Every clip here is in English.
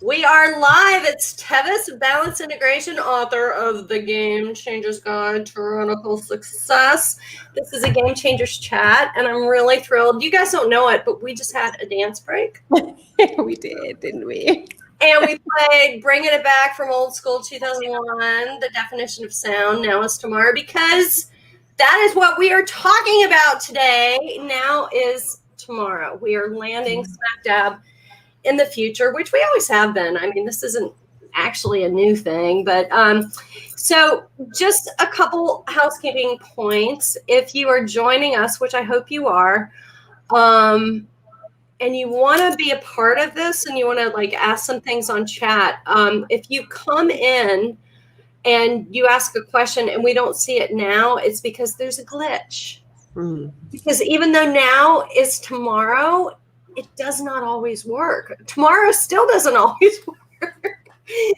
We are live. It's Tevis, Balance Integration, author of The Game Changer's Guide to Radical Success. This is a Game Changers chat, and I'm really thrilled. You guys don't know it, but we just had a dance break. We did, didn't we? And we played Bringing It Back from Old School 2001, The Definition of Sound, Now is Tomorrow, because that is what we are talking about today. Now is tomorrow. We are landing smack dab in the future, which we always have been. I mean, this isn't actually a new thing, but so just a couple housekeeping points. If you are joining us, which I hope you are, and you want to be a part of this and you want to like ask some things on chat, if you come in and you ask a question and we don't see it now, it's because there's a glitch. Because even though now is tomorrow, it does not always work. Tomorrow still doesn't always work.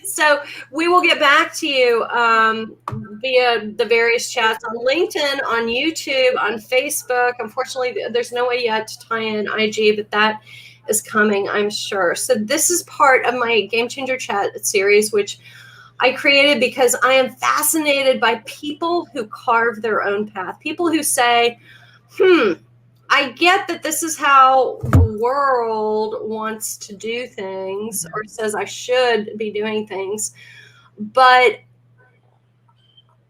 So we will get back to you via the various chats on LinkedIn, on YouTube, on Facebook. Unfortunately, there's no way yet to tie in IG, but that is coming, I'm sure. So this is part of my Game Changer Chat series, which I created because I am fascinated by people who carve their own path. People who say, I get that this is how the world wants to do things or says I should be doing things, but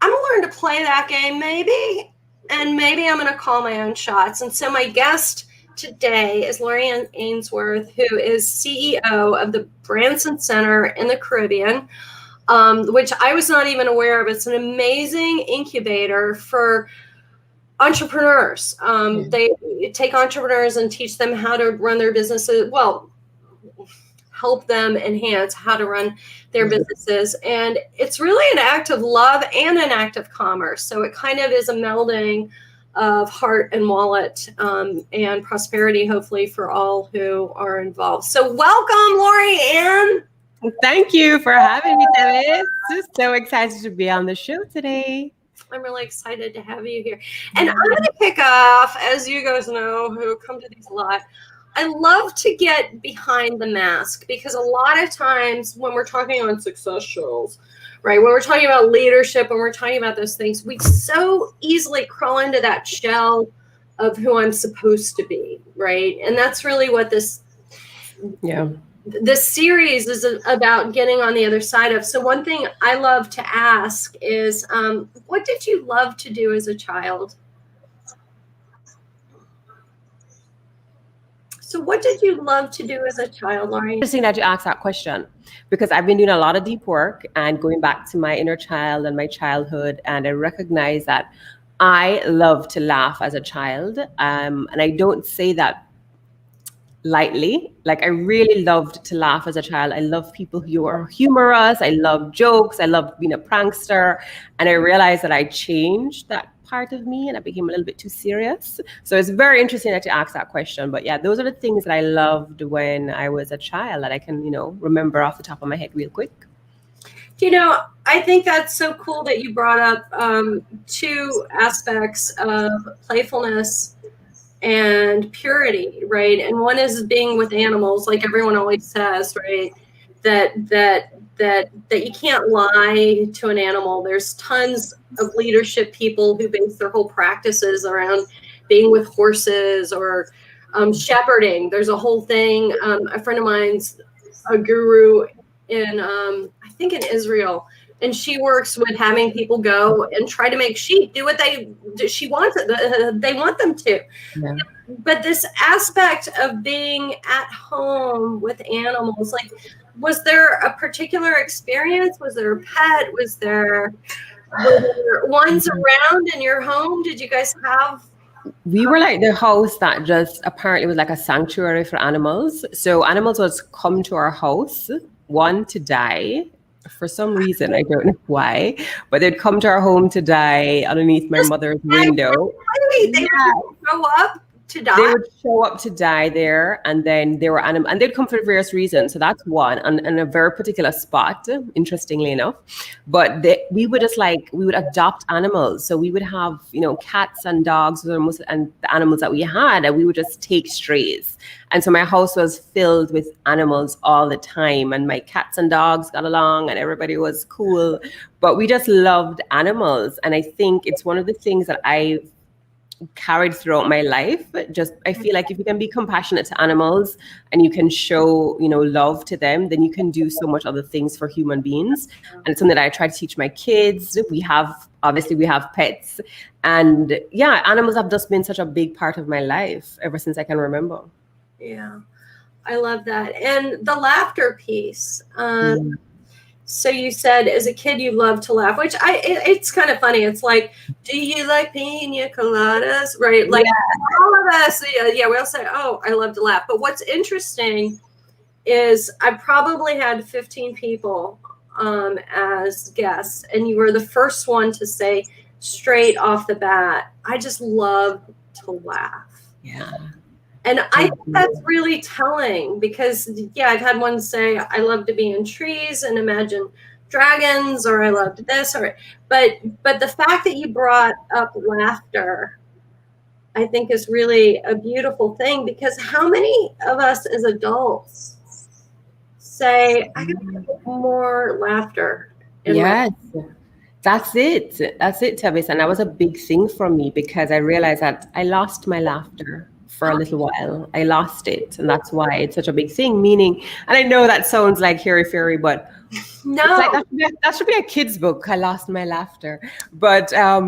I'm going to learn to play that game maybe, and maybe I'm going to call my own shots. And so my guest today is Lauri-Ann Ainsworth, who is CEO of the Branson Center in the Caribbean, which I was not even aware of. It's an amazing incubator for entrepreneurs. They take entrepreneurs and teach them how to run their businesses. Well, help them enhance how to run their businesses. And it's really an act of love and an act of commerce. So it kind of is a melding of heart and wallet and prosperity, hopefully, for all who are involved. So welcome, Lauri-Ann. Thank you for having me, Tevis. Just so excited to be on the show today. I'm really excited to have you here. And I'm going to kick off, as you guys know, who come to these a lot, I love to get behind the mask, because a lot of times when we're talking on success shows, right, when we're talking about leadership, when we're talking about those things, we so easily crawl into that shell of who I'm supposed to be, right? And that's really what this series is about, getting on the other side of. So one thing I love to ask is, what did you love to do as a child? So what did you love to do as a child, Laurie? Interesting that you asked that question, because I've been doing a lot of deep work and going back to my inner child and my childhood, and I recognize that I love to laugh as a child, and I don't say that lightly. Like, I really loved to laugh as a child. I love people who are humorous. I love jokes. I love being a prankster. And I realized that I changed that part of me and I became a little bit too serious. So it's very interesting that you asked that question. But yeah, those are the things that I loved when I was a child that I can, remember off the top of my head real quick. I think that's so cool that you brought up two aspects of playfulness and purity, right? And one is being with animals, like everyone always says, right? That you can't lie to an animal. There's tons of leadership people who base their whole practices around being with horses or shepherding. There's a whole thing. A friend of mine's a guru in, I think in Israel, and she works with having people go and try to make sheep do what they want them to. Yeah. But this aspect of being at home with animals, like, was there a particular experience? Was there a pet? Were there ones around in your home? Did you guys have? We were like the house that just apparently was like a sanctuary for animals. So animals would come to our house, one to die. For some reason, I don't know why, but they'd come to our home to die underneath my mother's window. They would grow up to die? They would show up to die there, and then there were animals, and they'd come for various reasons. So that's one, and a very particular spot, interestingly enough. But we would just we would adopt animals. So we would have, cats and dogs, and the animals that we had, and we would just take strays. And so my house was filled with animals all the time, and my cats and dogs got along, and everybody was cool. But we just loved animals, and I think it's one of the things that I carried throughout my life. I feel like if you can be compassionate to animals and you can show love to them, then you can do so much other things for human beings. And it's something that I try to teach my kids. We have pets, and animals have just been such a big part of my life ever since I can remember. Yeah, I love that. And the laughter piece. So you said as a kid you loved to laugh, which it's kind of funny. It's like, do you like pina coladas? Right? Like all of us, we all say, oh, I love to laugh. But what's interesting is I probably had 15 people as guests, and you were the first one to say straight off the bat, I just love to laugh. Yeah. And I think that's really telling because, I've had one say, I love to be in trees and imagine dragons, or I loved this, but the fact that you brought up laughter, I think is really a beautiful thing, because how many of us as adults say, I could get more laughter? Yes. That's it, Tevis. And that was a big thing for me, because I realized that I lost my laughter for a little while. I lost it. And that's why it's such a big thing, meaning, and I know that sounds like hairy-fairy, but no, that should be a kid's book. I lost my laughter. But I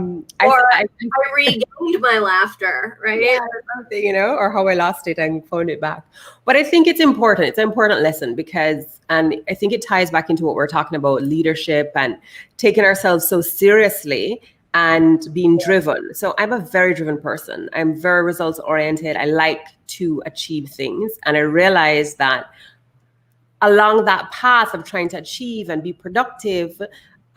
regained my laughter, right? Yeah, or something, or how I lost it and found it back. But I think it's important. It's an important lesson, because, and I think it ties back into what we're talking about, leadership and taking ourselves so seriously and being driven. So I'm a very driven person. I'm very results oriented. I like to achieve things. And I realized that along that path of trying to achieve and be productive,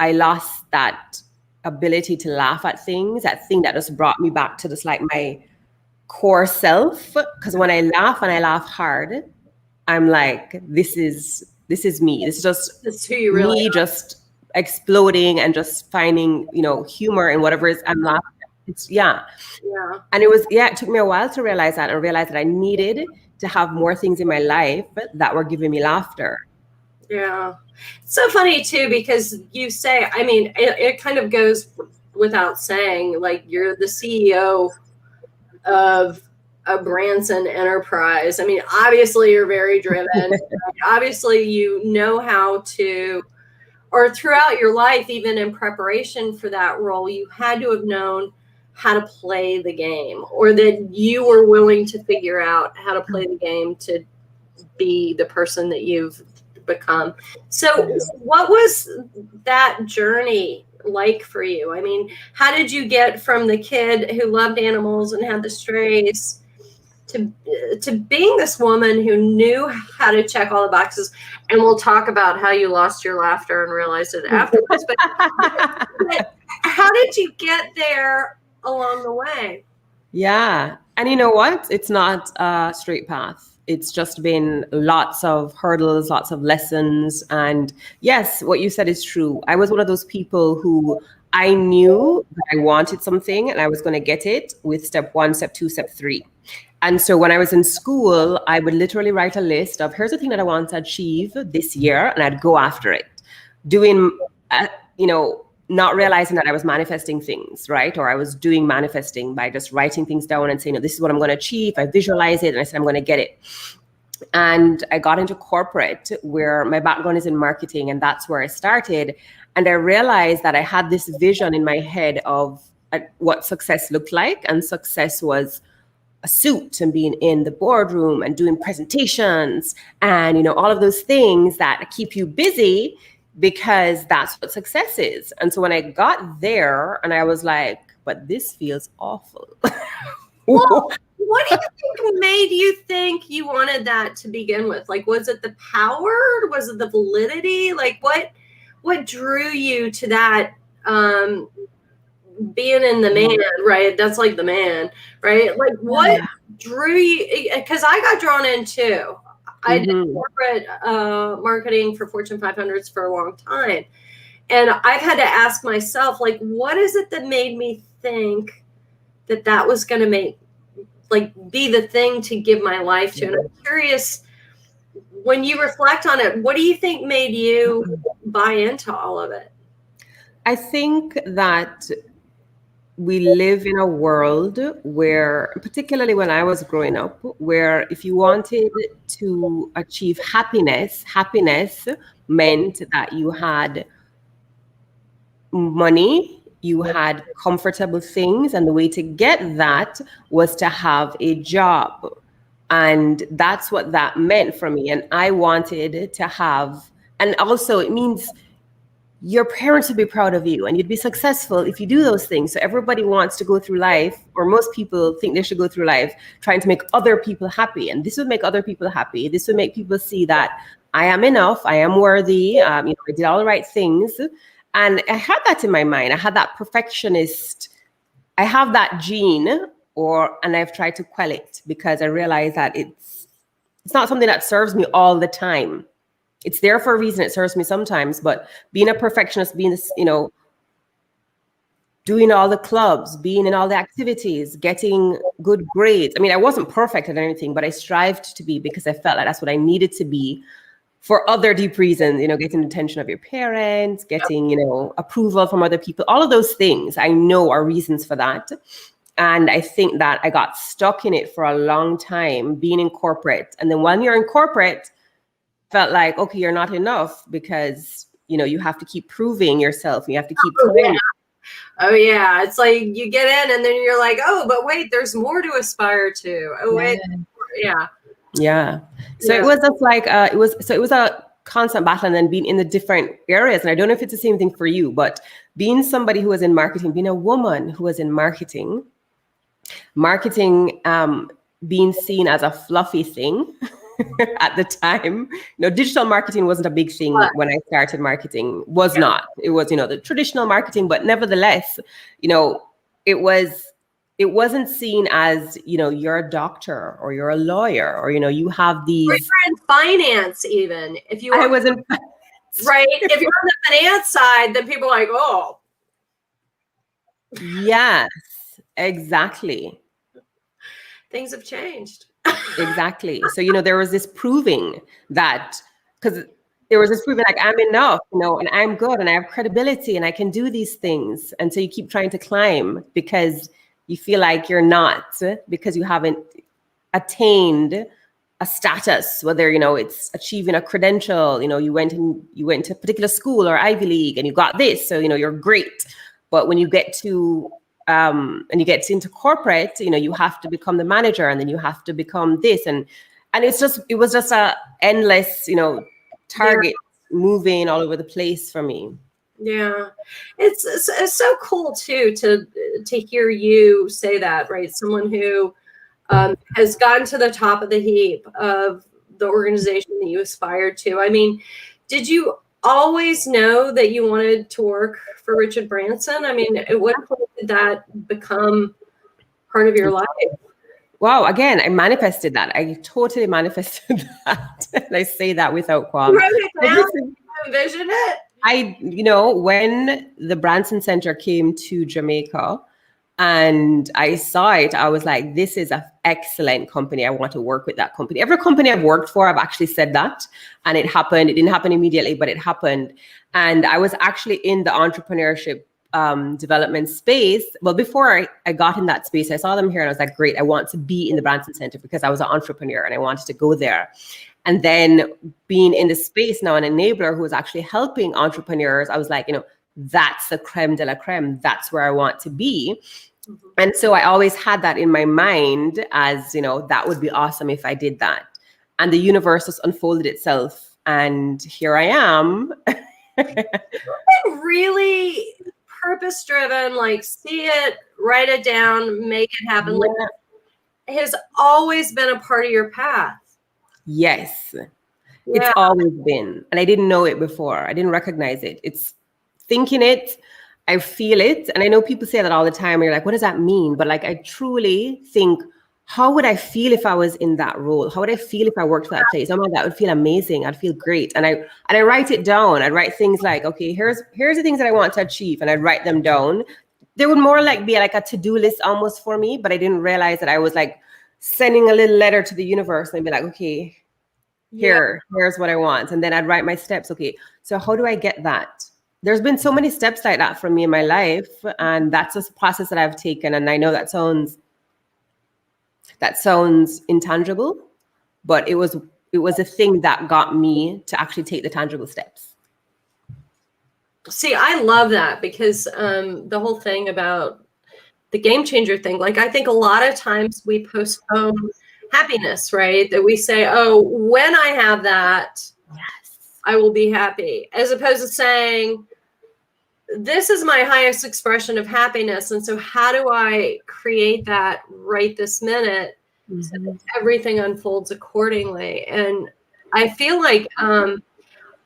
I lost that ability to laugh at things, that thing that just brought me back to just like my core self. Because when I laugh and I laugh hard, I'm like, this is me. This is just who you really me, just exploding and just finding, humor in whatever is I'm laughing at. And it took me a while to realize that, and realize that I needed to have more things in my life that were giving me laughter. Yeah. It's so funny too, because you say, I mean, it kind of goes without saying, like, you're the CEO of a Branson enterprise. I mean, obviously you're very driven. Obviously you know how to, or throughout your life, even in preparation for that role, you had to have known how to play the game, or that you were willing to figure out how to play the game to be the person that you've become. So what was that journey like for you? I mean, how did you get from the kid who loved animals and had the strays to being this woman who knew how to check all the boxes? And we'll talk about how you lost your laughter and realized it afterwards. But how did you get there along the way? Yeah. And you know what? It's not a straight path. It's just been lots of hurdles, lots of lessons. And yes, what you said is true. I was one of those people who I knew that I wanted something and I was going to get it with step 1, step 2, step 3. And so when I was in school, I would literally write a list of, here's the thing that I want to achieve this year, and I'd go after it, doing, not realizing that I was manifesting things, right? Or I was doing manifesting by just writing things down and saying, this is what I'm going to achieve. I visualize it and I said, I'm going to get it. And I got into corporate, where my background is in marketing, and that's where I started. And I realized that I had this vision in my head of what success looked like. And success was a suit and being in the boardroom and doing presentations and, all of those things that keep you busy, because that's what success is. And so when I got there, and I was like, but this feels awful. Well, what do you think made you think you wanted that to begin with? Like, was it the power? Was it the validity? Like, what drew you to that being in the man, right? That's like the man, right? Like what drew you? Because I got drawn in too. I did corporate marketing for Fortune 500s for a long time. And I've had to ask myself, like, what is it that made me think that that was going to be the thing to give my life to? And I'm curious, when you reflect on it, what do you think made you buy into all of it? I think that we live in a world where, particularly when I was growing up, where if you wanted to achieve happiness meant that you had money, you had comfortable things, and the way to get that was to have a job. And that's what that meant for me. And I wanted to have, and also it means your parents would be proud of you and you'd be successful if you do those things. So everybody wants to go through life, or most people think they should go through life trying to make other people happy. And this would make other people happy. This would make people see that I am enough, I am worthy, I did all the right things. And I had that in my mind. I had that perfectionist, I have that gene, and I've tried to quell it because I realize that it's not something that serves me all the time. It's there for a reason. It serves me sometimes, but being a perfectionist, being this, doing all the clubs, being in all the activities, getting good grades. I mean, I wasn't perfect at anything, but I strived to be because I felt like that's what I needed to be for other deep reasons, getting the attention of your parents, getting, approval from other people, all of those things I know are reasons for that. And I think that I got stuck in it for a long time, being in corporate. And then when you're in corporate, felt like, okay, you're not enough because, you have to keep proving yourself. You have to keep proving. Oh, yeah. It's like you get in and then you're like, oh, but wait, there's more to aspire to. Oh, wait. Yeah. Yeah. So it was just like, it was a constant battle, and then being in the different areas. And I don't know if it's the same thing for you, but being somebody who was in marketing, being a woman who was in marketing, being seen as a fluffy thing. At the time, digital marketing wasn't a big thing when I started marketing. Not. It was, the traditional marketing, but nevertheless, it wasn't seen as, you're a doctor or you're a lawyer or, you have these. Or you're in finance, even if you. I was in. Right. If you're on the finance side, then people are like, oh. Yes, exactly. Things have changed. Exactly. So, there was this proving that, because there was this proving like I'm enough, and I'm good and I have credibility and I can do these things. And so you keep trying to climb because you feel like you're not, because you haven't attained a status, whether, it's achieving a credential, you went to a particular school or Ivy League and you got this. So, you're great. But when you get to and you get into corporate, you have to become the manager, and then you have to become this, and it was just a endless, target moving all over the place for me. Yeah, it's so cool too to hear you say that, right? Someone who has gotten to the top of the heap of the organization that you aspired to. I mean, did you always know that you wanted to work for Richard Branson? I mean, at what point did that become part of your life? Wow, again, I manifested that. I totally manifested that. And I say that without qualm. You wrote it down? Envision it? When the Branson Center came to Jamaica and I saw it, I was like, this is an excellent company. I want to work with that company. Every company I've worked for, I've actually said that. And it happened. It didn't happen immediately, but it happened. And I was actually in the entrepreneurship development space. Well, before I got in that space, I saw them here and I was like, great, I want to be in the Branson Center because I was an entrepreneur and I wanted to go there. And then being in the space now, an enabler who was actually helping entrepreneurs, I was like, that's the creme de la creme. That's where I want to be. Mm-hmm. And so I always had that in my mind as, that would be awesome if I did that. And the universe just unfolded itself. And here I am. Really purpose-driven, like see it, write it down, make it happen. Yeah. Like it has always been a part of your path. Yes, it's always been. And I didn't know it before. I didn't recognize it. It's thinking it. I feel it. And I know people say that all the time. And you're like, what does that mean? But like, I truly think, how would I feel if I was in that role? How would I feel if I worked for that place? Oh my God, that would feel amazing. I'd feel great. And I write it down. I'd write things like, okay, here's the things that I want to achieve. And I'd write them down. There would more like be like a to-do list almost for me, but I didn't realize that I was like sending a little letter to the universe and be like, okay, here's what I want. And then I'd write my steps. Okay, so how do I get that? There's been so many steps like that for me in my life. And that's a process that I've taken. And I know that sounds intangible, but it was a thing that got me to actually take the tangible steps. See, I love that because the whole thing about the game changer thing, like I think a lot of times we postpone happiness, right? That we say, oh, when I have that, I will be happy, as opposed to saying, this is my highest expression of happiness. And so how do I create that right this minute so that everything unfolds accordingly? And I feel like a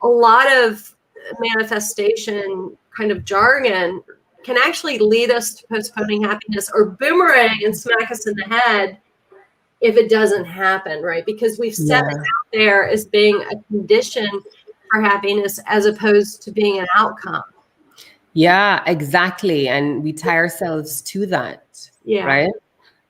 lot of manifestation kind of jargon can actually lead us to postponing happiness or boomerang and smack us in the head if it doesn't happen, right? Because we've set it out there as being a condition for happiness as opposed to being an outcome. Yeah, exactly. And we tie ourselves to that, Yeah. right?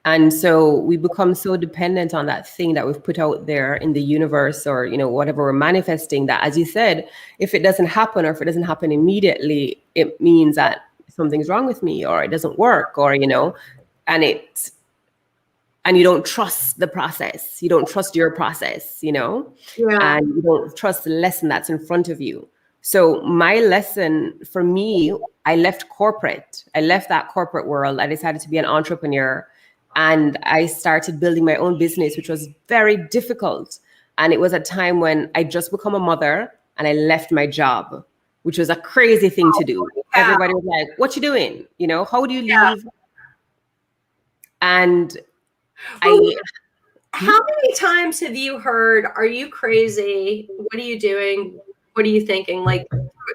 And so we become so dependent on that thing that we've put out there in the universe or, you know, whatever we're manifesting, that, as you said, if it doesn't happen or if it doesn't happen immediately, it means that something's wrong with me or it doesn't work or, you know, and you don't trust the process. You don't trust your process, you know, and you don't trust the lesson that's in front of you. So my lesson for me, I left corporate. I left that corporate world. I decided to be an entrepreneur and I started building my own business, which was very difficult. And it was a time when I just become a mother and I left my job, which was a crazy thing to do. Everybody was like, what you doing? You know, how do you leave? And how many times have you heard, are you crazy? What are you doing? What are you thinking? Like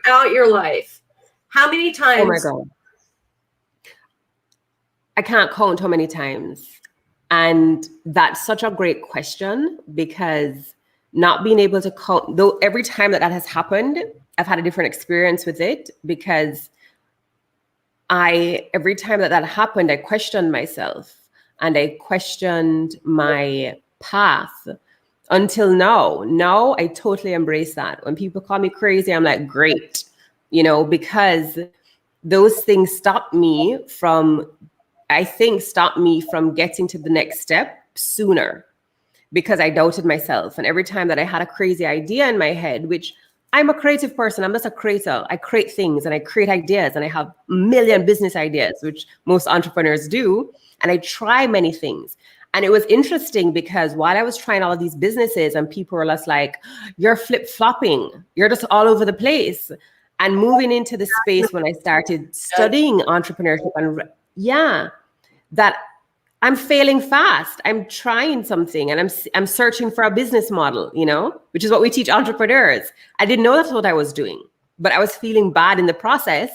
throughout your life, how many times? Oh my God. I can't count how many times. And that's such a great question because not being able to count, though every time that has happened, I've had a different experience with it because every time that happened, I questioned myself and I questioned my path. Until now, I totally embrace that. When people call me crazy, I'm like, great, you know, because those things stopped me from getting to the next step sooner because I doubted myself. And every time that I had a crazy idea in my head, which I'm a creative person, I'm just a creator. I create things and I create ideas and I have a million business ideas, which most entrepreneurs do. And I try many things. And it was interesting because while I was trying all of these businesses and people were just like, you're flip-flopping, you're just all over the place. And moving into the space when I started studying entrepreneurship and that I'm failing fast. I'm trying something and I'm searching for a business model, you know, which is what we teach entrepreneurs. I didn't know that's what I was doing, but I was feeling bad in the process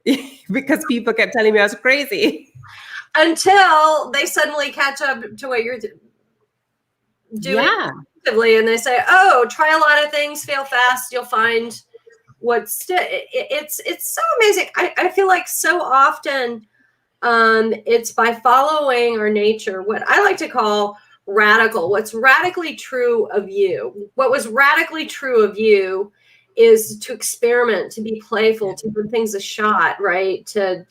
because people kept telling me I was crazy. Until they suddenly catch up to what you're doing effectively, and they say, oh, try a lot of things, fail fast, you'll find what's it's so amazing. I feel like so often it's by following our nature, what I like to call radical, what's radically true of you. What was radically true of you is to experiment, to be playful, to give things a shot, right? To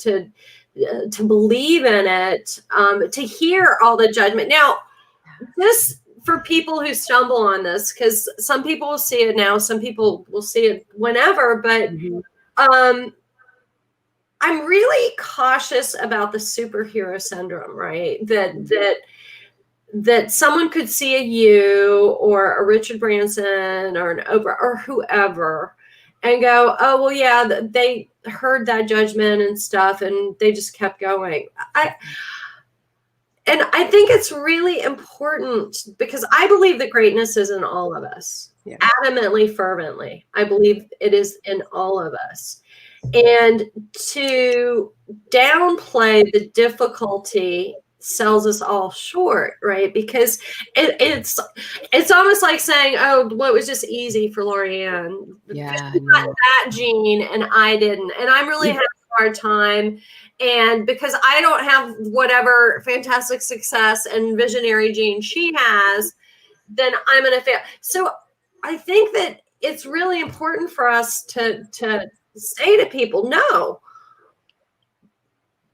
believe in it, to hear all the judgment. Now, this for people who stumble on this, because some people will see it now, some people will see it whenever, but I'm really cautious about the superhero syndrome, right? That someone could see a you or a Richard Branson or an Oprah or whoever and go, oh, well, yeah, they heard that judgment and stuff and they just kept going. And I think it's really important because I believe that greatness is in all of us, adamantly, fervently. I believe it is in all of us. And to downplay the difficulty sells us all short, right? Because it's almost like saying, oh, well, it was just easy for Lauri-Ann. Yeah, She got no. that gene and I didn't. And I'm really having a hard time. And because I don't have whatever fantastic success and visionary gene she has, then I'm going to fail. So I think that it's really important for us to say to people, no,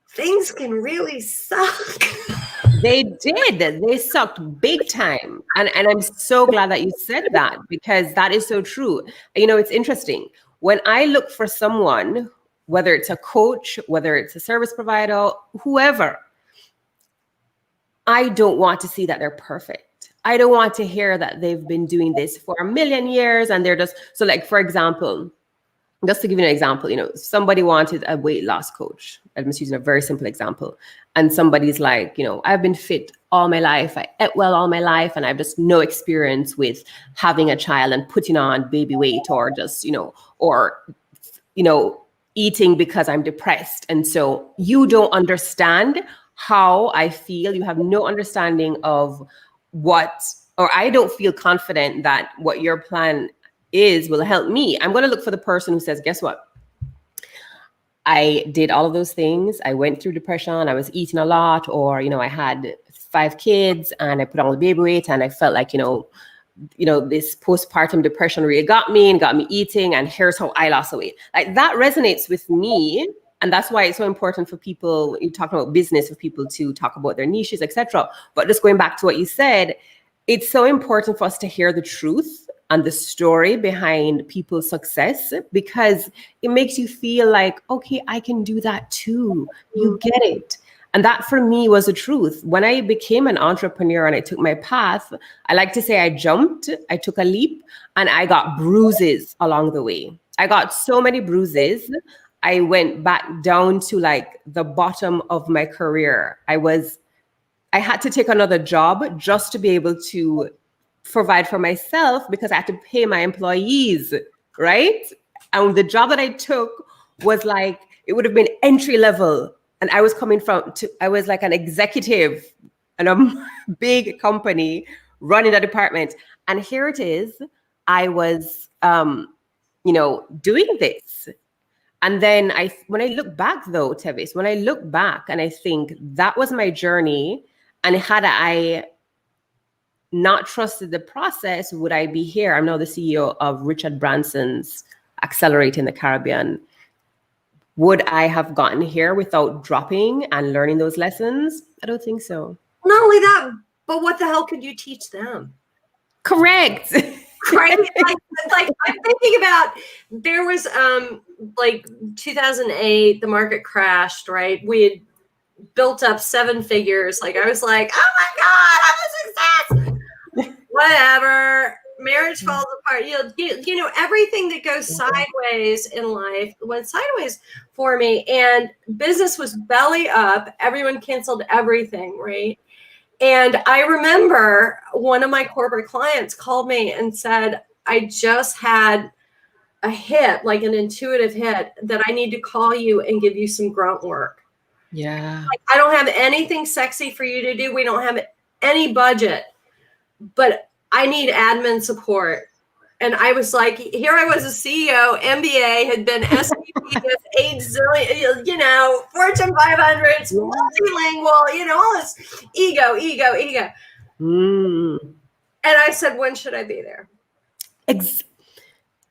things can really suck. They did. They sucked big time. And I'm so glad that you said that, because that is so true. You know, it's interesting. When I look for someone, whether it's a coach, whether it's a service provider, whoever, I don't want to see that they're perfect. I don't want to hear that they've been doing this for a million years and they're just, so like, for example, just to give you an example, you know, somebody wanted a weight loss coach. I'm just using a very simple example. And somebody's like, you know, I've been fit all my life. I ate well all my life. And I've just no experience with having a child and putting on baby weight, or just, you know, eating because I'm depressed. And so you don't understand how I feel. You have no understanding of what, or I don't feel confident that what your plan will help me. I'm going to look for the person who says, guess what? I did all of those things. I went through depression. I was eating a lot, or, you know, I had 5 kids and I put on the baby weight and I felt like, you know, this postpartum depression really got me eating, and here's how I lost the weight. Like, that resonates with me. And that's why it's so important for people, you talk about business, for people to talk about their niches, etc. But just going back to what you said, it's so important for us to hear the truth and the story behind people's success, because it makes you feel like, okay, I can do that too. You get it. And that for me was the truth. When I became an entrepreneur and I took my path, I like to say I jumped, I took a leap, and I got bruises along the way. I got so many bruises. I went back down to like the bottom of my career. I had to take another job just to be able to provide for myself, because I had to pay my employees, right? And the job that I took was like, it would have been entry level. And I was I was like an executive in a big company running a department. And here it is, I was, doing this. And then when I look back though, Tevis, when I look back and I think that was my journey, and had I not trusted the process, would I be here? I'm now the CEO of Richard Branson's Accelerating the Caribbean. Would I have gotten here without dropping and learning those lessons? I don't think so. Not only that, but what the hell could you teach them? Correct. Right? like I'm thinking about, there was like 2008, the market crashed, right? We had built up 7 figures. Like, I was like, oh my God, I'm a success. Whatever. Marriage falls apart. You know, everything that goes sideways in life went sideways for me. And business was belly up. Everyone canceled everything, right? And I remember one of my corporate clients called me and said, I just had a hit, like an intuitive hit, that I need to call you and give you some grunt work. Yeah. Like, I don't have anything sexy for you to do. We don't have any budget, but I need admin support. And I was like, here I was, a CEO, MBA, had been SVP with 8 zillion, you know, Fortune 500s, multilingual, you know, all this ego. And I said, when should I be there?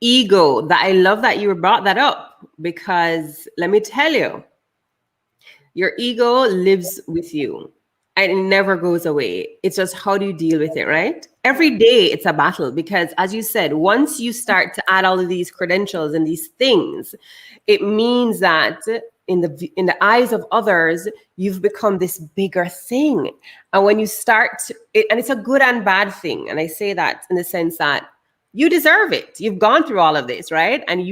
Ego. That I love that you brought that up, because let me tell you, your ego lives with you and it never goes away. It's just, how do you deal with it, right? Every day it's a battle, because as you said, once you start to add all of these credentials and these things, it means that in the eyes of others, you've become this bigger thing. And when you start and it's a good and bad thing. And I say that in the sense that you deserve it. You've gone through all of this, right? And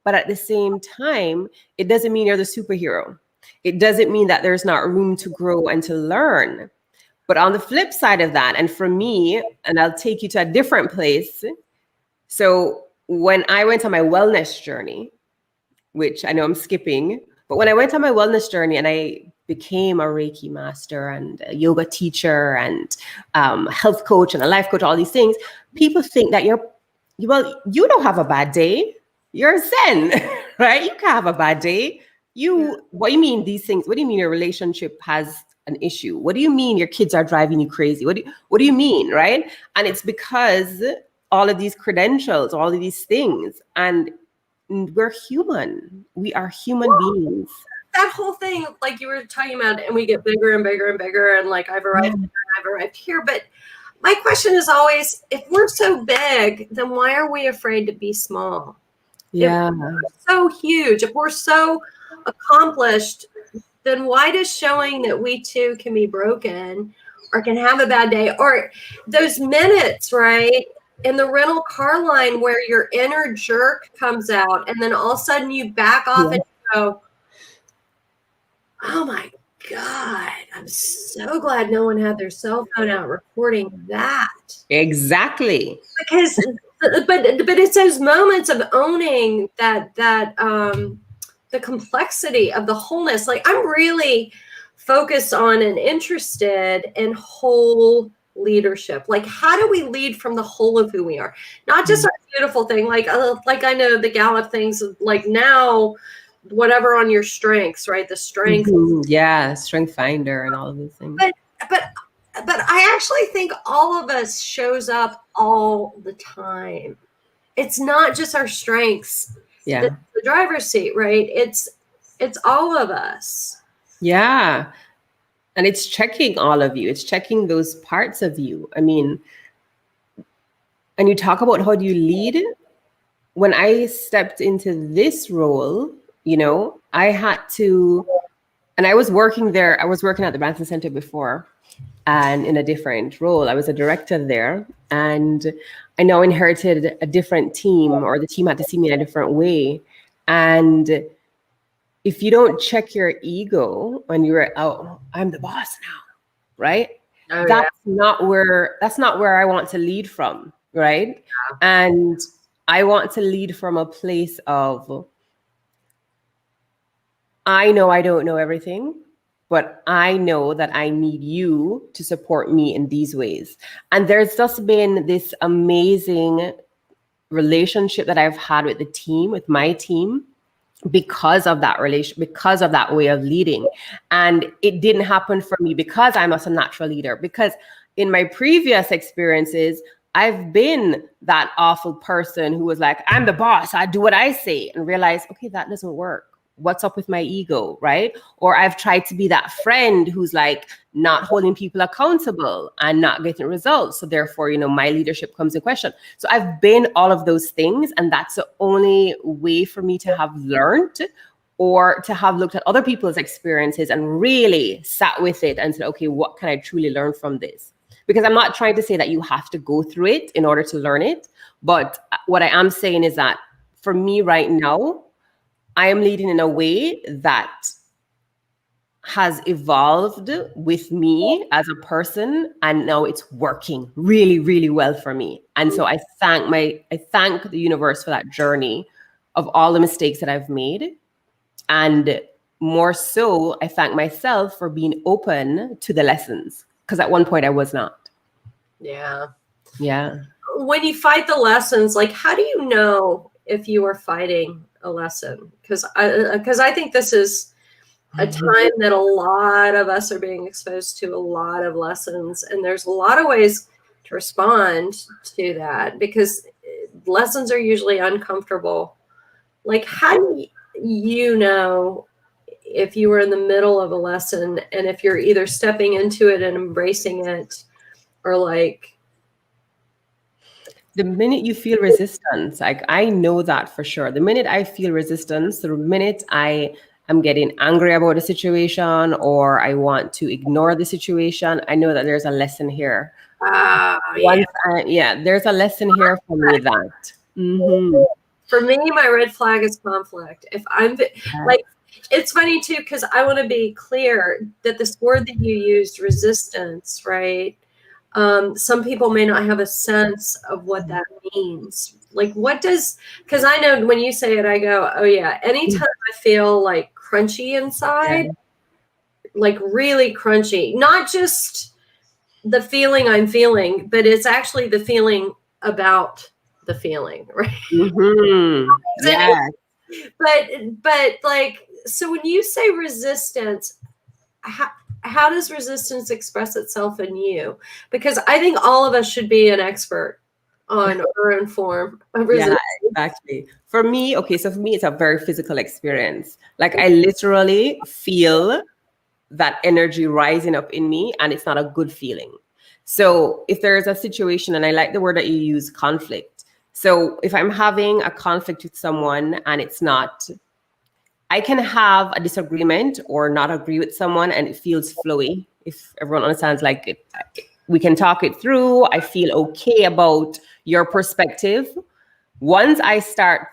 but at the same time, it doesn't mean you're the superhero. It doesn't mean that there's not room to grow and to learn. But on the flip side of that, and for me, and I'll take you to a different place. So when I went on my wellness journey, which I know I'm skipping. But when I went on my wellness journey and I became a Reiki master and a yoga teacher and health coach and a life coach, all these things, people think that you don't have a bad day. You're zen, right? You can't have a bad day. What do you mean these things? What do you mean your relationship has an issue? What do you mean your kids are driving you crazy? What do you mean, right? And it's because all of these credentials, all of these things, and we're human. We are human beings. That whole thing, like you were talking about, and we get bigger and bigger and bigger, and like I've arrived here, I've arrived here. But my question is always, if we're so big, then why are we afraid to be small? Yeah. If we're so huge, if we're so accomplished, then why does showing that we too can be broken or can have a bad day, or those minutes, right, in the rental car line where your inner jerk comes out and then all of a sudden you back off and you go, oh my God, I'm so glad no one had their cell phone out recording that. Exactly. Because, but it's those moments of owning that the complexity of the wholeness. Like I'm really focused on and interested in whole leadership. Like how do we lead from the whole of who we are? Not just our beautiful thing. Like I know the Gallup things, like now, whatever on your strengths, right? The strengths. Yeah, strength finder and all of these things. But I actually think all of us shows up all the time. It's not just our strengths. Yeah. The driver's seat, right? It's all of us. Yeah. And it's checking all of you. It's checking those parts of you. I mean, and you talk about how do you lead? When I stepped into this role, you know, I had to, and I was working there. I was working at the Branson Center before and in a different role. I was a director there, and I now inherited a different team, or the team had to see me in a different way. And if you don't check your ego when you're, oh, I'm the boss now, right? Oh, that's not where I want to lead from, right? Yeah. And I want to lead from a place of, I know I don't know everything, but I know that I need you to support me in these ways. And there's just been this amazing relationship that I've had with the team, with my team, because of that because of that way of leading. And it didn't happen for me because I'm a natural leader, because in my previous experiences, I've been that awful person who was like, I'm the boss, I do what I say, and realize, okay, that doesn't work. What's up with my ego, right? Or I've tried to be that friend who's like not holding people accountable and not getting results. So therefore, you know, my leadership comes in question. So I've been all of those things. And that's the only way for me to have learned or to have looked at other people's experiences and really sat with it and said, okay, what can I truly learn from this? Because I'm not trying to say that you have to go through it in order to learn it. But what I am saying is that for me right now, I am leading in a way that has evolved with me as a person, and now it's working really, really well for me. And so I thank the universe for that journey of all the mistakes that I've made. And more so, I thank myself for being open to the lessons, because at one point I was not. Yeah. Yeah. When you fight the lessons, like, how do you know if you are fighting a lesson? Because I think this is a time that a lot of us are being exposed to a lot of lessons, and there's a lot of ways to respond to that, because lessons are usually uncomfortable. Like, how do you know if you were in the middle of a lesson, and if you're either stepping into it and embracing it, or like, the minute you feel resistance, like I know that for sure. The minute I feel resistance, the minute I am getting angry about a situation or I want to ignore the situation, I know that there's a lesson here. There's a lesson here for me that. Mm-hmm. For me, my red flag is conflict. If I'm like, it's funny too, because I want to be clear that this word that you used, resistance, right? Some people may not have a sense of what that means. Like, what does, because I know when you say it, I go, oh yeah, anytime I feel like crunchy inside, like really crunchy, not just the feeling I'm feeling, but it's actually the feeling about the feeling, right? Yeah. But like, so when you say resistance, how does resistance express itself in you? Because I think all of us should be an expert on our own form of resistance. Yeah, exactly. For me, so for me, it's a very physical experience. Like I literally feel that energy rising up in me, and it's not a good feeling. So if there's a situation, and I like the word that you use, conflict. So if I'm having a conflict with someone and it's not, I can have a disagreement or not agree with someone and it feels flowy. If everyone understands, like we can talk it through. I feel okay about your perspective. Once I start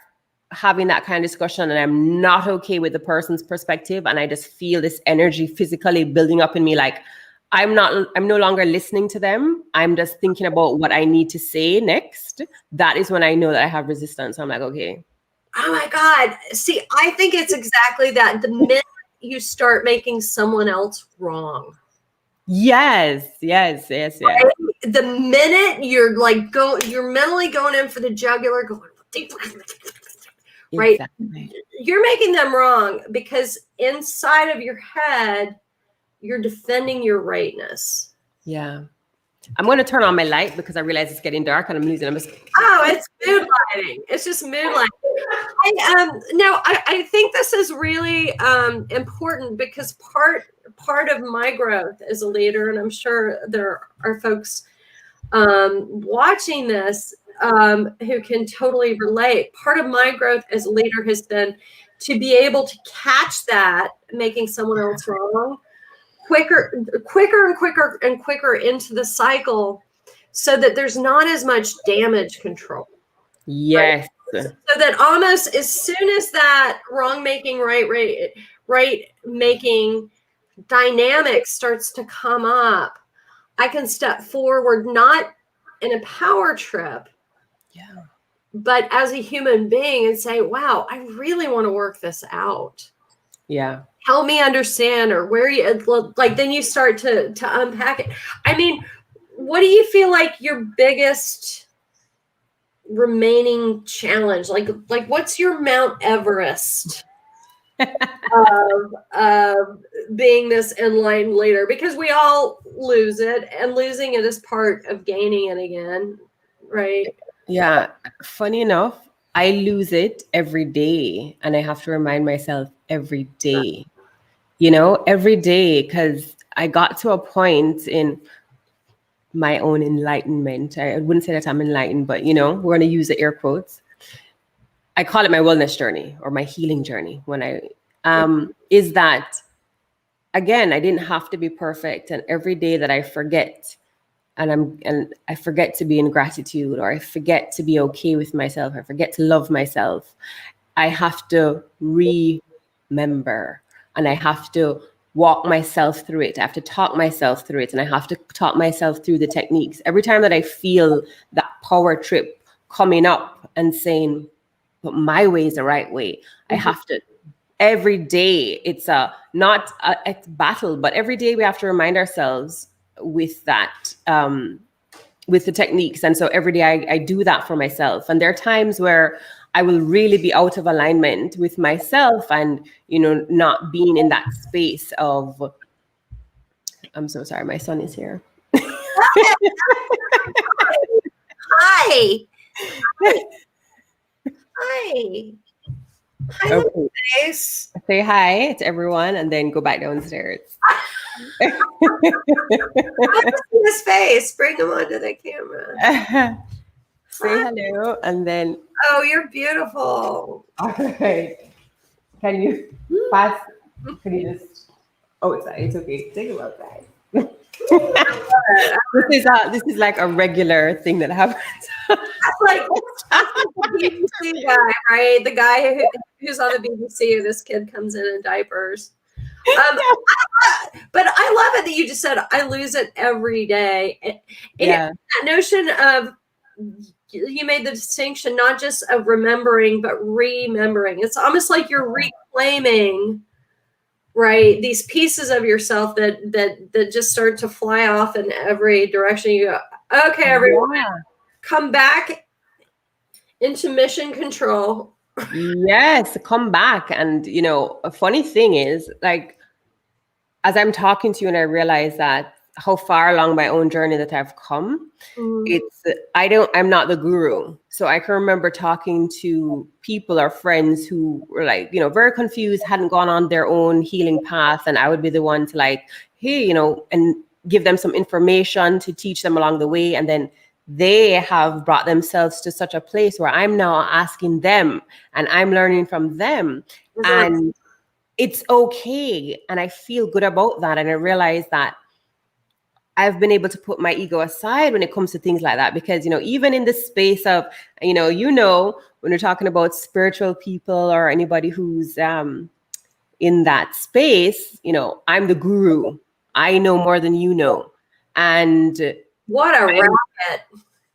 having that kind of discussion and I'm not okay with the person's perspective and I just feel this energy physically building up in me, like I'm no longer listening to them. I'm just thinking about what I need to say next. That is when I know that I have resistance. I'm like, okay. Oh my God. See, I think it's exactly that. The minute you start making someone else wrong. Yes. Right? The minute you're like you're mentally going in for the jugular, going right. Exactly. You're making them wrong because inside of your head, you're defending your rightness. Yeah. I'm going to turn on my light because I realize it's getting dark and I'm losing. Oh, it's mood lighting. It's just mood lighting. I think this is really important because part of my growth as a leader, and I'm sure there are folks watching this who can totally relate. Part of my growth as a leader has been to be able to catch that making someone else wrong quicker and quicker into the cycle so that there's not as much damage control. Yes. Right? So that almost as soon as that wrong making, right making dynamic starts to come up, I can step forward, not in a power trip, but as a human being and say, wow, I really want to work this out. Yeah. Help me understand, or where you like, then you start to unpack it. I mean, what do you feel like your biggest remaining challenge? Like what's your Mount Everest of being this enlightened leader? Because we all lose it, and losing it is part of gaining it again, right? Yeah. Funny enough, I lose it every day, and I have to remind myself every day, every day, because I got to a point in my own enlightenment. I wouldn't say that I'm enlightened, but we're going to use the air quotes. I call it my wellness journey or my healing journey is that, again, I didn't have to be perfect. And every day that I forget and I forget to be in gratitude, or I forget to be okay with myself, I forget to love myself, I have to remember, and I have to walk myself through it. I have to talk myself through it, and I have to talk myself through the techniques. Every time that I feel that power trip coming up and saying, but my way is the right way, I have to, every day, it's not a battle, but every day we have to remind ourselves with that, with the techniques. And so every day I do that for myself. And there are times where I will really be out of alignment with myself and, not being in that space of, I'm so sorry, my son is here. Hi. Hi. Okay. Say hi to everyone and then go back downstairs. His face. Bring him onto the camera. Say hello and then. Oh, you're beautiful. All right. Can you pass? Can you just? Oh, it's okay. Take him outside. This is like a regular thing that happens. That's like the BBC guy, right? The guy who's on the BBC. This kid comes in diapers. But I love it that you just said, I lose it every day. Yeah. That notion of, you made the distinction, not just of remembering, but remembering. It's almost like you're reclaiming, right, these pieces of yourself that just start to fly off in every direction. You go, okay, everyone, come back into mission control. Yes, come back. And, you know, a funny thing is, like, as I'm talking to you and I realize that how far along my own journey that I've come, I'm not the guru. So I can remember talking to people or friends who were like, you know, very confused, hadn't gone on their own healing path. And I would be the one to like, hey, you know, and give them some information to teach them along the way. And then they have brought themselves to such a place where I'm now asking them and I'm learning from them. And it's okay. And I feel good about that. And I realize that I've been able to put my ego aside when it comes to things like that, because, you know, even in the space of, you know, when we're talking about spiritual people or anybody who's in that space, you know, I'm the guru. I know more than you know. And what a racket.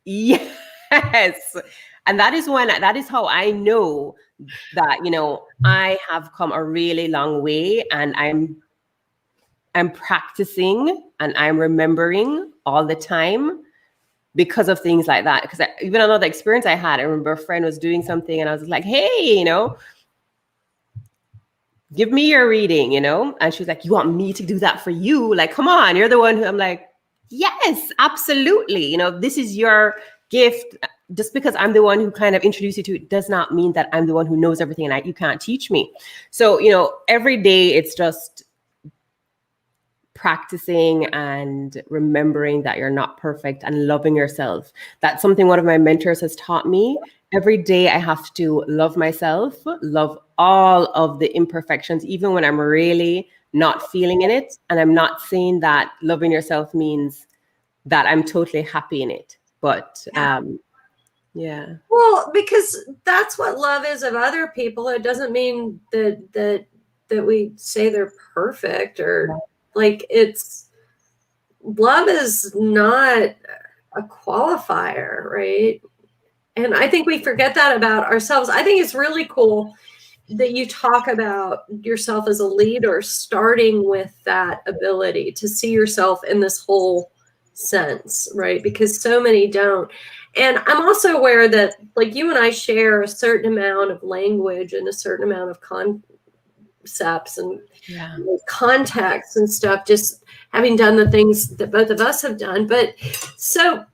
Yes. And that is how I know that, you know, I have come a really long way, and I'm practicing and I'm remembering all the time because of things like that. Because even another experience I had, I remember a friend was doing something and I was like, hey, you know, give me your reading, you know? And she was like, you want me to do that for you? Like, come on, you're the one who, I'm like, yes, absolutely. You know, this is your gift. Just because I'm the one who kind of introduced you to it does not mean that I'm the one who knows everything and you can't teach me. So, you know, every day it's just practicing and remembering that you're not perfect and loving yourself. That's something one of my mentors has taught me. Every day I have to love myself, love all of the imperfections, even when I'm really not feeling in it. And I'm not saying that loving yourself means that I'm totally happy in it. But yeah. Well, because that's what love is of other people. It doesn't mean that we say they're perfect, or like, it's, love is not a qualifier, right? And I think we forget that about ourselves. I think it's really cool that you talk about yourself as a leader, starting with that ability to see yourself in this whole sense, right? Because so many don't. And I'm also aware that, like, you and I share a certain amount of language and a certain amount of concepts and context and stuff, just having done the things that both of us have done. But so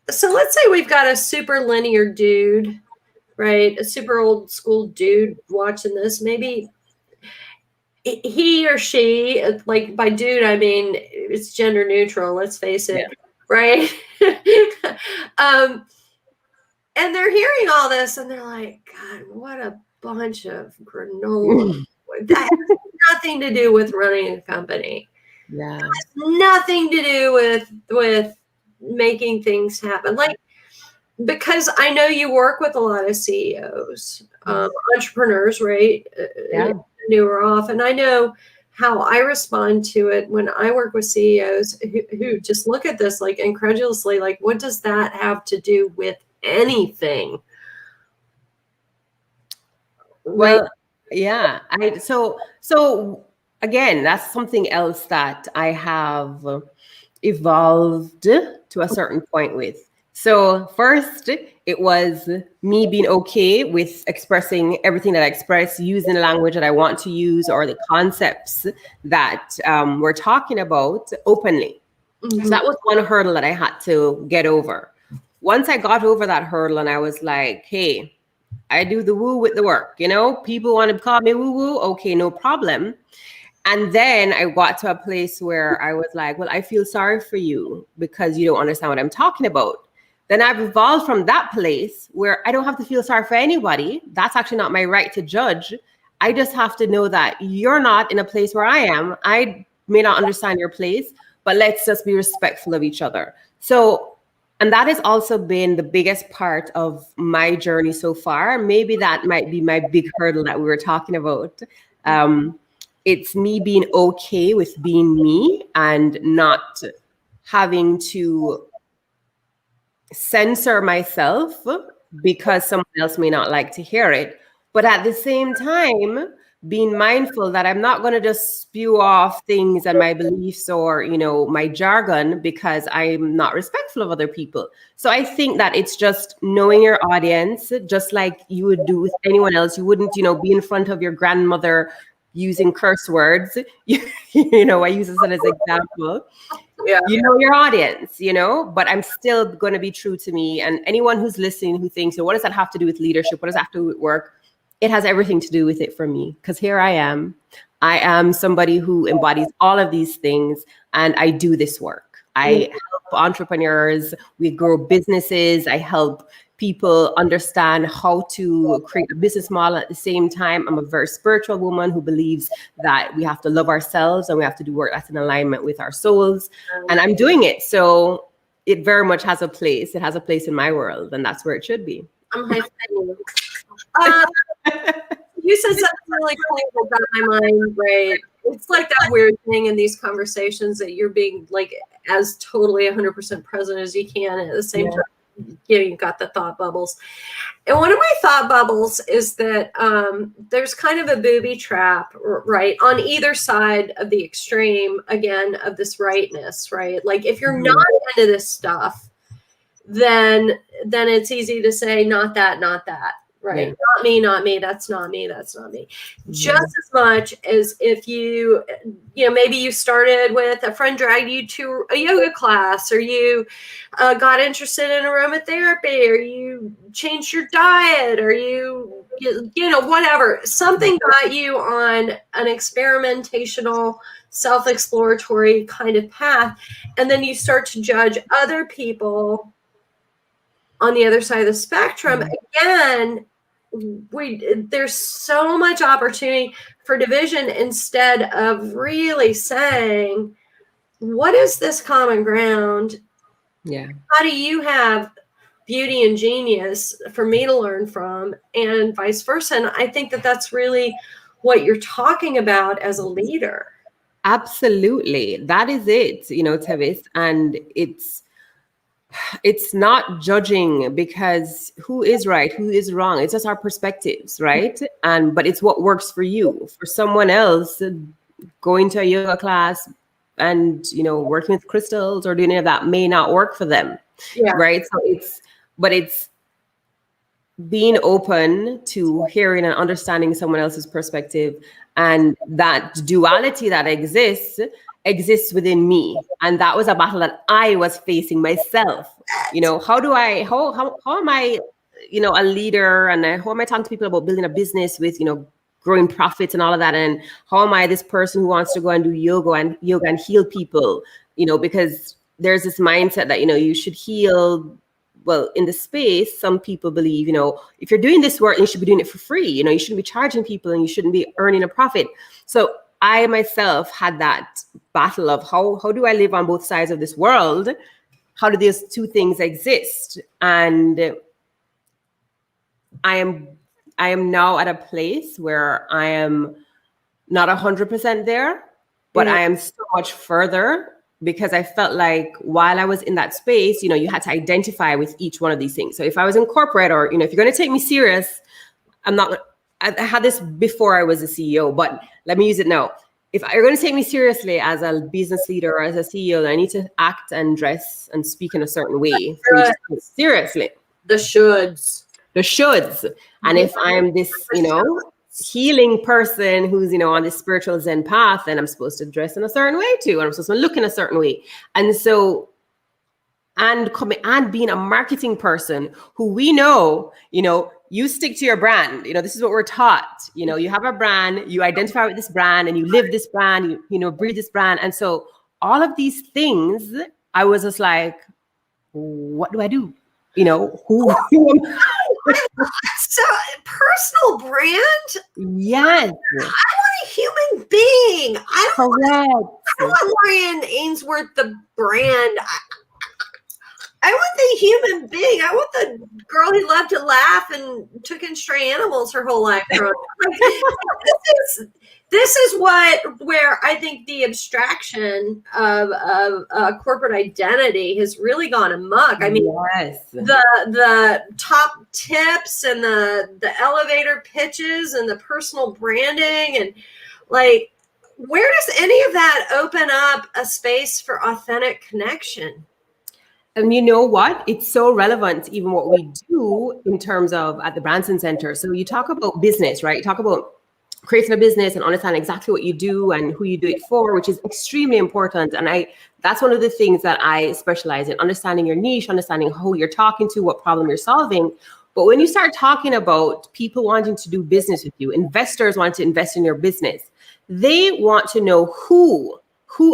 let's say we've got a super linear dude, right? A super old school dude watching this. Maybe he or she, like, by dude, I mean, it's gender neutral, let's face it, right? And they're hearing all this and they're like, God, what a bunch of granola. That has nothing to do with running a company. Yeah. It has nothing to do with making things happen. Like, because I know you work with a lot of CEOs, entrepreneurs, right? New or off. And I know how I respond to it when I work with CEOs who just look at this like incredulously, like, what does that have to do with anything? Well, yeah. So again, that's something else that I have evolved to a certain point with. So first, it was me being okay with expressing everything that I express, using the language that I want to use, or the concepts that we're talking about openly. So that was one hurdle that I had to get over. Once I got over that hurdle and I was like, hey, I do the woo with the work, you know, people want to call me woo woo. Okay, no problem. And then I got to a place where I was like, well, I feel sorry for you because you don't understand what I'm talking about. Then I've evolved from that place where I don't have to feel sorry for anybody. That's actually not my right to judge. I just have to know that you're not in a place where I am. I may not understand your place, but let's just be respectful of each other. So, and that has also been the biggest part of my journey so far. Maybe that might be my big hurdle that we were talking about. it's me being okay with being me and not having to censor myself because someone else may not like to hear it. But at the same time, being mindful that I'm not going to just spew off things and my beliefs or, my jargon because I'm not respectful of other people. So I think that it's just knowing your audience, just like you would do with anyone else. You wouldn't, be in front of your grandmother using curse words. I use this as an example. Yeah. You know your audience, but I'm still going to be true to me. And anyone who's listening who thinks, what does that have to do with leadership? What does that have to do with work? It has everything to do with it for me, because here I am. I am somebody who embodies all of these things, and I do this work. I help entrepreneurs. We grow businesses. I help people understand how to create a business model at the same time. I'm a very spiritual woman who believes that we have to love ourselves and we have to do work that's in alignment with our souls. And I'm doing it. So it very much has a place. It has a place in my world, and that's where it should be. I'm high-fiving. You said something really cool that got my mind right. It's like that weird thing in these conversations that you're being like as totally 100% present as you can, and at the same time, you've got the thought bubbles. And one of my thought bubbles is that there's kind of a booby trap, right, on either side of the extreme, again, of this rightness, right? Like if you're not into this stuff, then it's easy to say, not that, right? Yeah. Not me, that's not me. Just as much as if you maybe you started with a friend dragged you to a yoga class, or you got interested in aromatherapy, or you changed your diet, or you whatever. Something got you on an experimentational, self-exploratory kind of path. And then you start to judge other people on the other side of the spectrum. Again, there's so much opportunity for division instead of really saying, what is this common ground? Yeah. How do you have beauty and genius for me to learn from, and vice versa? And I think that that's really what you're talking about as a leader. Absolutely. That is it, Tevis. And it's not judging, because who is right, who is wrong? It's just our perspectives, right? But it's what works for you. For someone else, going to a yoga class and working with crystals or doing any of that may not work for them, right? So it's being open to hearing and understanding someone else's perspective, and that duality that exists within me. And that was a battle that I was facing myself. How am I, a leader, and how am I talking to people about building a business with, growing profits and all of that? And how am I this person who wants to go and do yoga and heal people, because there's this mindset that, you should heal. Well, in the space, some people believe, if you're doing this work, you should be doing it for free. You shouldn't be charging people, and you shouldn't be earning a profit. So I myself had that battle of how do I live on both sides of this world? How do these two things exist? And I am now at a place where I am not 100% there, but I am so much further, because I felt like while I was in that space, you had to identify with each one of these things. So if I was in corporate, or, if you're going to take me serious, I had this before I was a CEO, but let me use it now. If you're going to take me seriously as a business leader or as a CEO, I need to act and dress and speak in a certain way. Seriously. The shoulds. And if I'm this, healing person who's, on this spiritual Zen path, then I'm supposed to dress in a certain way too. And I'm supposed to look in a certain way. And so, and being a marketing person who we know, you stick to your brand. This is what we're taught. You have a brand, you identify with this brand, and you live this brand, you breathe this brand. And so all of these things, I was just like, what do I do? Who So personal brand? Yes. I want a human being. I don't Correct. want Lauri-Ann Ainsworth, the brand. I want the human being. I want the girl who loved to laugh and took in stray animals her whole life. Like, this is where I think the abstraction of corporate identity has really gone amok. I mean, yes. the top tips and the elevator pitches and the personal branding, and like, where does any of that open up a space for authentic connection? And you know what? It's so relevant, even what we do in terms of at the Branson Center. So you talk about business, right? You talk about creating a business and understand exactly what you do and who you do it for, which is extremely important. And that's one of the things that I specialize in, understanding your niche, understanding who you're talking to, what problem you're solving. But when you start talking about people wanting to do business with you, investors want to invest in your business, they want to know who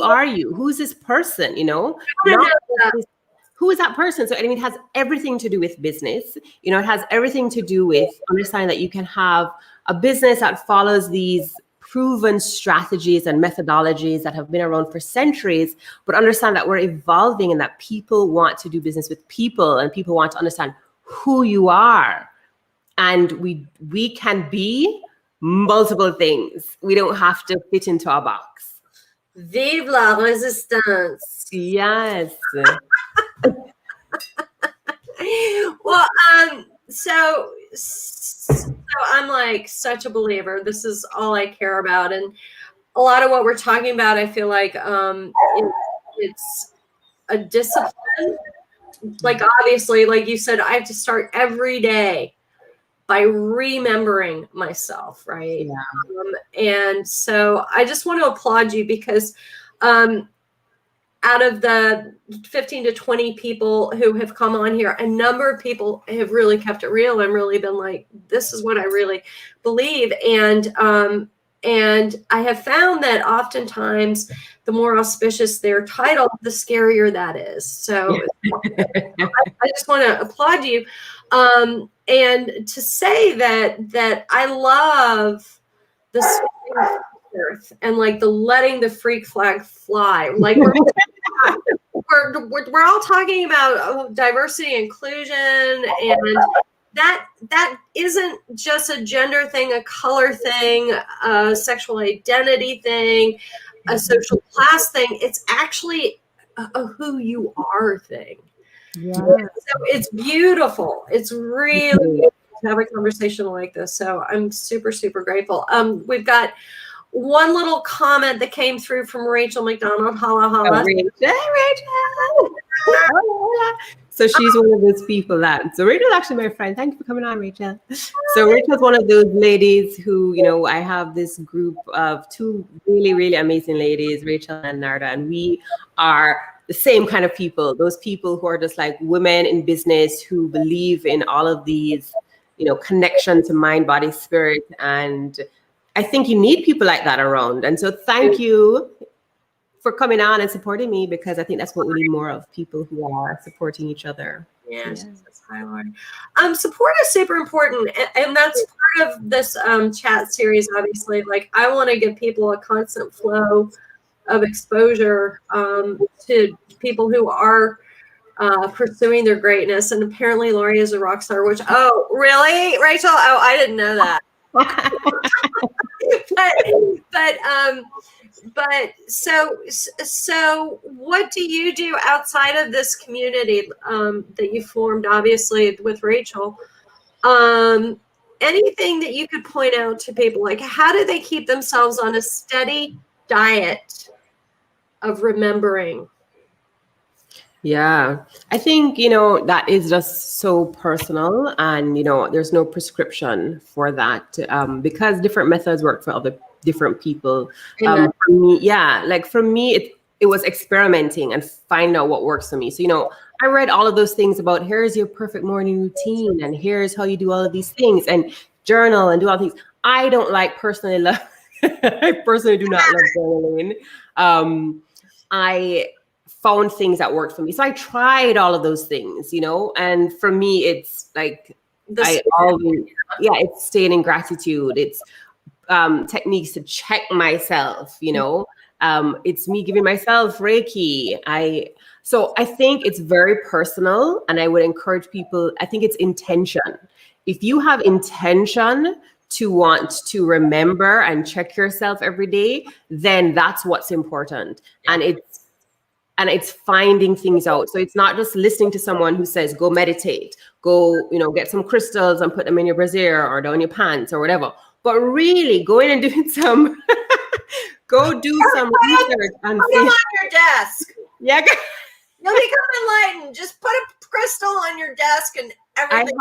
are you? Who's this person, you know? Who is that person? So I mean, it has everything to do with business. You know, it has everything to do with understanding that you can have a business that follows these proven strategies and methodologies that have been around for centuries, but understand that we're evolving and that people want to do business with people, and people want to understand who you are. And we can be multiple things. We don't have to fit into a box. Vive la resistance. Yes. Well, so I'm like such a believer. This is all I care about, and a lot of what we're talking about, I feel like it's a discipline. Like, obviously, like you said, I have to start every day by remembering myself, right? Yeah. And so I just want to applaud you, because out of the 15 to 20 people who have come on here, a number of people have really kept it real and really been like, this is what I really believe. And I have found that oftentimes the more auspicious their title, the scarier that is. So I just want to applaud you. And to say that I love the earth and like the letting the freak flag fly. Like we're all talking about diversity, inclusion, and that isn't just a gender thing, a color thing, a sexual identity thing, a social class thing. It's actually a who you are thing. Yeah. So it's beautiful. It's really beautiful to have a conversation like this. So I'm super, super grateful. We've got one little comment that came through from Rachel McDonald. Holla, holla. Rachel. So she's one of those people so Rachel's actually my friend. Thank you for coming on, Rachel. So Rachel's one of those ladies who, you know, I have this group of two really, really amazing ladies, Rachel and Narda, and we are the same kind of people, those people who are just like women in business who believe in all of these, you know, connection to mind, body, spirit. And I think you need people like that around. And so thank you for coming on and supporting me, because I think that's what we need more of, people who are supporting each other. Yes. Hi, Lauri. Support is super important. And that's part of this chat series, obviously. Like, I want to give people a constant flow of exposure to people who are pursuing their greatness. And apparently Lauri is a rock star, which, oh, really, Rachel? Oh, I didn't know that. but so what do you do outside of this community that you formed, obviously, with Rachel? Anything that you could point out to people, like, how do they keep themselves on a steady diet of remembering? Yeah, I think, you know, that is just so personal, and, you know, there's no prescription for that, because different methods work for other different people. For me, like for me, it was experimenting and finding out what works for me. So, you know, I read all of those things about here's your perfect morning routine, and here's how you do all of these things, and journal and do all these. I don't like I personally do not love journaling. I found things that worked for me. So I tried all of those things, you know, and for me, it's like, it's staying in gratitude. It's techniques to check myself, you know, It's me giving myself Reiki. So I think it's very personal, and I would encourage people. I think it's intention. If you have intention to want to remember and check yourself every day, then that's what's important. And it's finding things out. So it's not just listening to someone who says, go meditate, go, get some crystals and put them in your brassiere or down your pants or whatever. But really going and doing go do some research and put them on your desk. Yeah. You'll become enlightened. Just put a crystal on your desk and everything.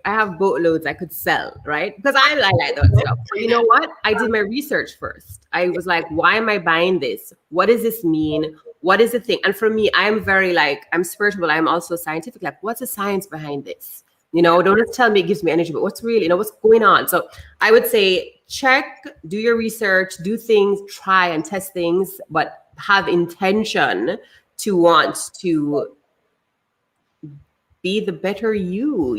I have boatloads I could sell, right? Because I like that stuff. But you know what? I did my research first. I was like, why am I buying this? What does this mean? What is the thing? And for me, I'm very I'm spiritual. I'm also scientific. Like, what's the science behind this? Don't just tell me it gives me energy, but what's really, what's going on? So I would say check, do your research, do things, try and test things, but have intention to want to be the better you.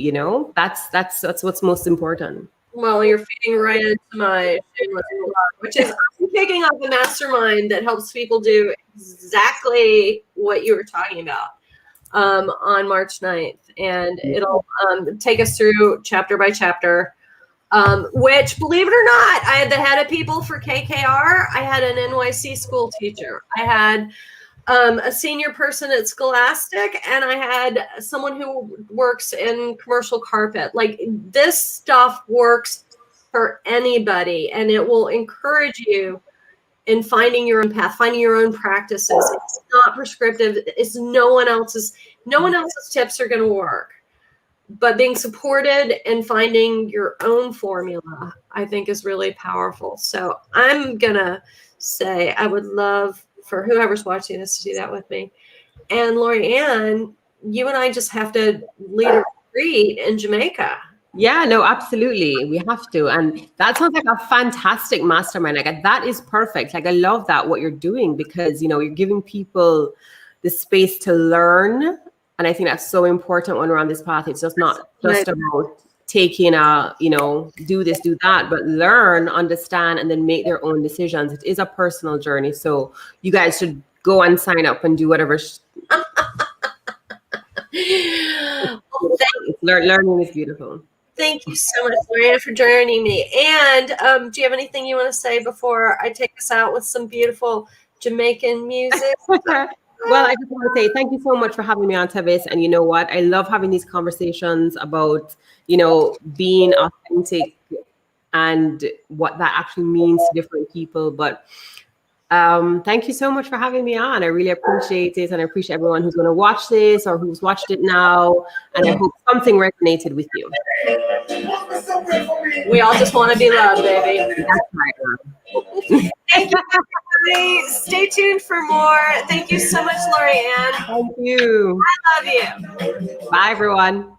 That's what's most important. Well, you're feeding right into my shameless plug, which is I'm kicking off a mastermind that helps people do exactly what you were talking about on March 9th. And it'll take us through chapter by chapter, which, believe it or not, I had the head of people for KKR. I had an NYC school teacher. I had a senior person at Scholastic, and I had someone who works in commercial carpet. Like, this stuff works for anybody, and it will encourage you in finding your own path, finding your own practices. It's not prescriptive. It's no one else's tips are going to work. But being supported and finding your own formula, I think, is really powerful. So I'm going to say I would love for whoever's watching this to do that with me. And Lauri-Ann, you and I just have to lead a retreat in Jamaica. Yeah, no, absolutely. We have to. And that sounds like a fantastic mastermind. Like, that is perfect. Like, I love that, what you're doing, because, you're giving people the space to learn. And I think that's so important when we're on this path. It's just not just about taking do this, do that, but learn, understand, and then make their own decisions. It is a personal journey. So you guys should go and sign up and do whatever. Learning is beautiful. Thank you so much, Lauri-Ann, for joining me. And do you have anything you want to say before I take us out with some beautiful Jamaican music? Well, I just want to say thank you so much for having me on, Tevis. And you know what? I love having these conversations about, being authentic and what that actually means to different people. But thank you so much for having me on. I really appreciate it. And I appreciate everyone who's going to watch this or who's watched it now. And I hope something resonated with you. We all just want to be loved, baby. That's right. Thank you. Stay tuned for more. Thank you so much, Lauri-Ann. Thank you. I love you. Bye, everyone.